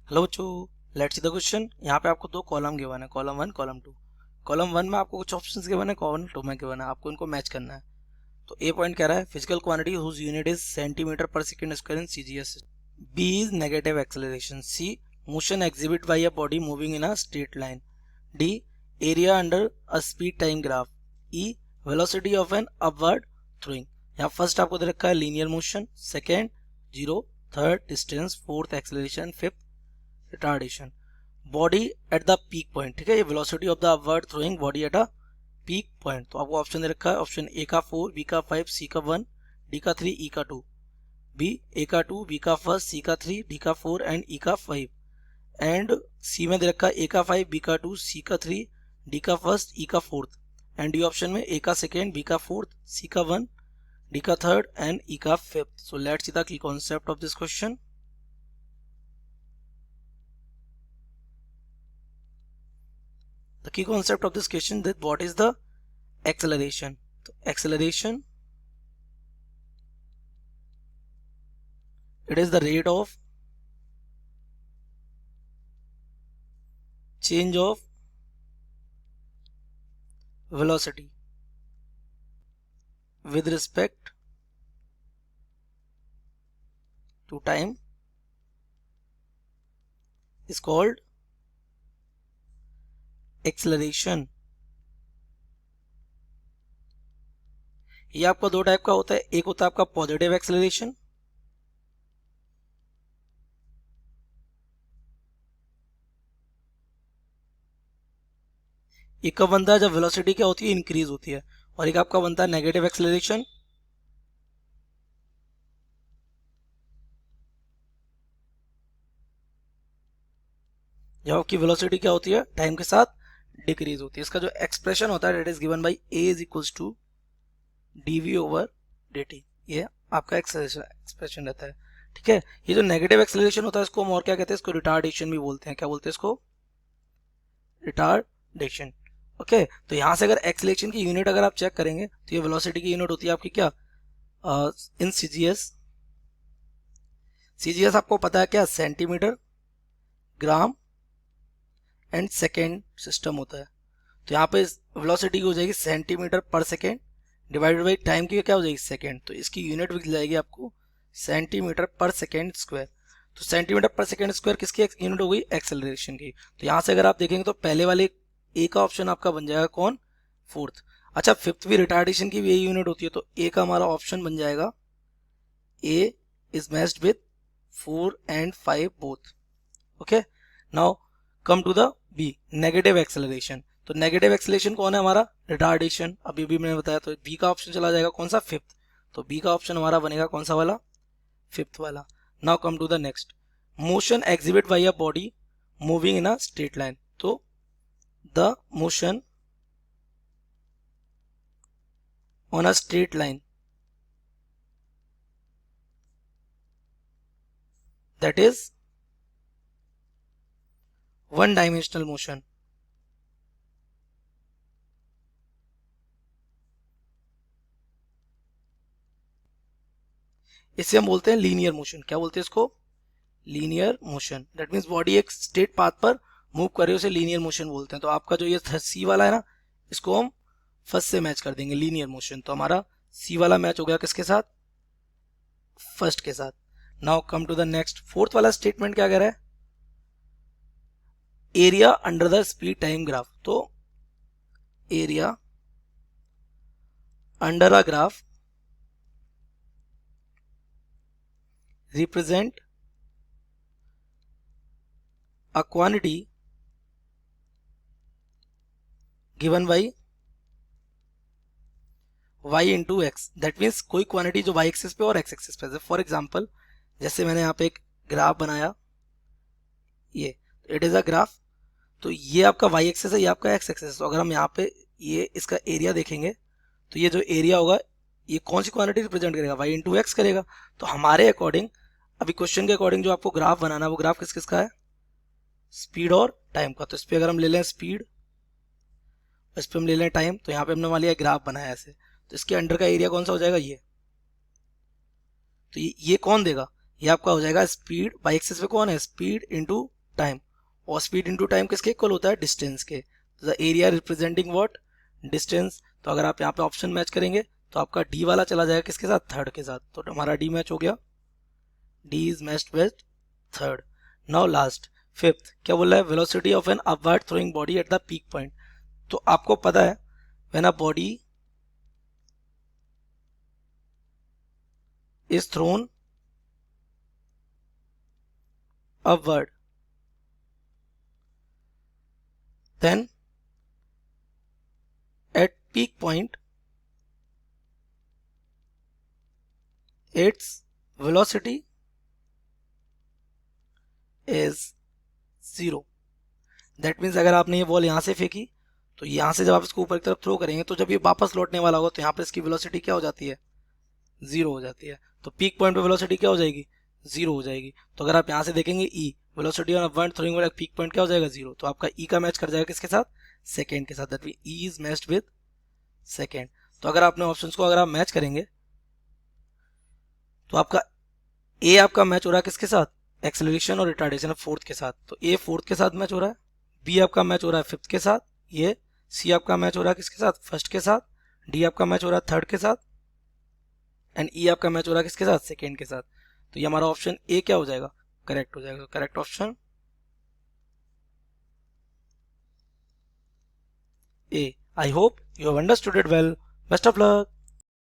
Hello बच्चों, let's see the question. यहाँ पे आपको दो कॉलम गिवन है, column one column to. Column one में आपको कुछ ऑप्शंस गिवन है, कॉलम टू में गिवन है, आपको इनको मैच करना है। तो ए पॉइंट कह रहा है physical quantity whose unit is centimetre per second square in CGS. B is negative acceleration. C motion exhibit by a body moving in a straight line. D area under a speed time graph. E velocity of an upward throwing. यहाँ first आपको they रखा है linear motion, second zero, third distance, fourth acceleration, fifth retardation. Body at the peak point, ठीक है, ये velocity of the upward throwing body at a peak point. तो आपको option दे रखा है, ऑप्शन ए का 4, बी का 5, सी का 1, डी का 3, ई का 2। बी ए का 2, बी का 1, सी का 3, डी का 4 एंड ई का 5। एंड सी में दे रखा है ए का 5, बी का 2, सी का 3, डी का 1, ई का 4। एंड डी ऑप्शन में ए का 2, बी का 4, सी का 1, डी का 3 एंड ई का 5। So let's see the key concept of this question. The key concept of this question, that what is the acceleration? So acceleration, it is the rate of change of velocity with respect to time is called acceleration. ये आपका दो type का होता है, एक होता है आपका पॉजिटिव एक्सेलरेशन, एक का बनता है जब वेलोसिटी क्या होती है, इंक्रीज होती है, और एक आपका बनता है नेगेटिव एक्सेलरेशन। जब आपकी वेलोसिटी क्या होती है, टाइम के साथ डिक्रीज होती है। इसका जो एक्सप्रेशन होता है, it is given by a is equals to dv over dt। ये आपका एक्सप्रेशन रहता है, ठीक है। ये जो नेगेटिव एक्सेलरेशन होता है, इसको हम और क्या कहते हैं, इसको रिटार्डेशन भी बोलते हैं। क्या बोलते हैं इसको? रिटार्डेशन। ओके, तो यहां से अगर एक्सेलरेशन की यूनिट अगर आप चेक करेंगे, तो ये वेलोसिटी की यूनिट होती है आपकी क्या, इन सीजीएस। सीजीएस आपको पता है क्या, centimetre, gram and second system होता है। तो यहाँ पे वेलोसिटी की हो जाएगी सेंटीमीटर पर सेकेंड, डिवाइडेड बाई टाइम की क्या हो जाएगी, सेकेंड। तो इसकी यूनिट मिल जाएगी आपको सेंटीमीटर पर सेकेंड स्क्वायर। तो सेंटीमीटर पर सेकेंड स्क्वायर किसकी यूनिट हो गई, एक्सेलरेशन की। तो यहाँ से अगर आप देखेंगे तो पहले वाले ए का ऑप्शन आपका बन जाएगा कौन, फोर्थ। अच्छा, फिफ्थ भी रिटार्डेशन की भी यही यूनिट होती है, तो ए का हमारा ऑप्शन बन जाएगा A is matched with 4 and 5 both. Okay, now come to the B, negative acceleration. तो नेगेटिव एक्सेलरेशन कौन है हमारा, रिटार्डेशन। अभी भी मैंने बताया, तो बी का ऑप्शन चला जाएगा कौन सा, फिफ्थ। तो बी का ऑप्शन हमारा बनेगा कौन सा वाला, फिफ्थ वाला। Now come to the next, motion exhibit by a body moving in a straight line. तो the motion on a straight line that is one dimensional motion. इसे हम बोलते हैं लीनियर मोशन। क्या बोलते हैं इसको, linear motion. That means body एक स्ट्रेट पाथ पर मूव कर रही है, उसे लीनियर मोशन बोलते हैं। तो आपका जो ये सी वाला है ना, इसको हम फर्स्ट से मैच कर देंगे, लीनियर मोशन। तो हमारा सी वाला मैच हो गया किसके साथ, फर्स्ट के साथ। Now come to the next, fourth वाला स्टेटमेंट क्या कह रहा है, area under the speed time graph. तो area under a graph represent a quantity given by y into X. That means कोई क्वांटिटी जो y एक्सिस पे और x एक्सिस पे। फॉर एग्जाम्पल, जैसे मैंने यहाँ पे एक ग्राफ बनाया, ये इट इज अ ग्राफ। तो ये आपका y एक्सिस है, ये आपका x एक्सिस है। तो अगर हम यहाँ पे ये इसका एरिया देखेंगे, तो ये जो एरिया होगा, ये कौन सी क्वांटिटी रिप्रेजेंट करेगा, y इंटू एक्स करेगा। तो हमारे अकॉर्डिंग, अभी क्वेश्चन के अकॉर्डिंग जो आपको ग्राफ बनाना है, वो ग्राफ किस किसका है, स्पीड और टाइम का। तो इस पर अगर हम ले लें स्पीड, इस पर हम ले लें टाइम, तो यहाँ पे हमने मान लिया ग्राफ बनाया ऐसे। तो इसके अंडर का एरिया कौन सा हो जाएगा, ये। तो ये कौन देगा, ये आपका हो जाएगा स्पीड, वाई एक्सिस पे कौन है, स्पीड इंटू टाइम, और स्पीड इंटू टाइम किसके इक्वल होता है, डिस्टेंस के। The area representing what, distance. तो अगर आप यहाँ पे ऑप्शन मैच करेंगे तो आपका डी वाला चला जाएगा किसके साथ, थर्ड के साथ, तो हमारा डी मैच हो गया, D is matched with third. Now last fifth क्या बोला है, velocity of an upward throwing body at the peak point. तो आपको पता है when a body is throne upward then at peak point its velocity is 0। That means अगर आपने ये बॉल यहाँ से फेंकी तो यहाँ से जब आप इसको ऊपर की तरफ थ्रो करेंगे तो जब ये वापस लौटने वाला होगा तो यहाँ पे इसकी वेलोसिटी क्या हो जाती है, 0 हो जाती है। तो पीक पॉइंट पे वेलोसिटी क्या हो जाएगी, 0 हो जाएगी। तो अगर आप यहाँ से देखेंगे ई, वेलोसिटी ऑन अपवर्ड थ्रोइंग वाला पीक पॉइंट क्या हो जाएगा, 0। तो आपका ई का मैच कर जाएगा किसके साथ, सेकेंड के साथ, that mean E is matched with second. तो अगर आपने ऑप्शंस को अगर आप मैच करेंगे तो आपका ए आपका मैच हो रहा है किसके साथ, एक्सेलरेशन और रिटार्डेशन फोर्थ के साथ, तो ए फोर्थ के साथ मैच हो रहा है। बी आपका मैच हो रहा है फिफ्थ के साथ, ये सी आपका मैच हो रहा है किसके साथ, फर्स्ट के साथ, डी आपका मैच हो रहा है थर्ड के साथ, एंड ई आपका मैच हो रहा है किसके साथ, सेकेंड के साथ। तो ये हमारा ऑप्शन ए क्या हो जाएगा, करेक्ट हो जाएगा। Correct option A. I hope you have understood it well. Best of luck.